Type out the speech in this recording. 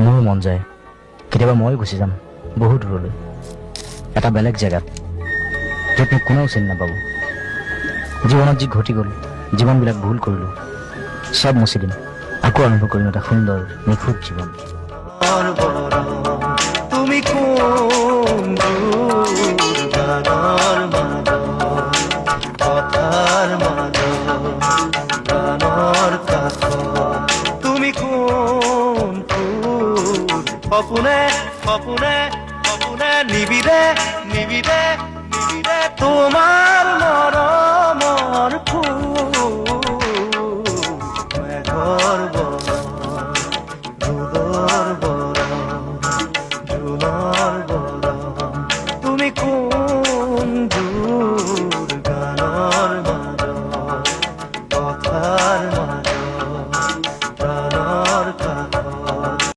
মোৰো মন যায় কেতিয়াবা মই গুচি যাম বহু দূৰলৈ, এটা বেলেগ জেগাত য'ত মোক কোনেও চিনি নাপাব। জীৱনত যি ঘটি গ'ল, যিমানবিলাক ভুল কৰিলোঁ, চব মুচি দিম, আকৌ আৰম্ভ কৰিম এটা সুন্দৰ নিখুঁত জীৱন। তুমি কোন দূৰ গানৰ মাজত, কথাৰ মাজত, গানৰ কাষত তুমি কোন ফুল, সপোনে সপোনে সপোনে নিবিদে নিবিদে নিবিদে তোমাৰ মৰমৰ ফুল।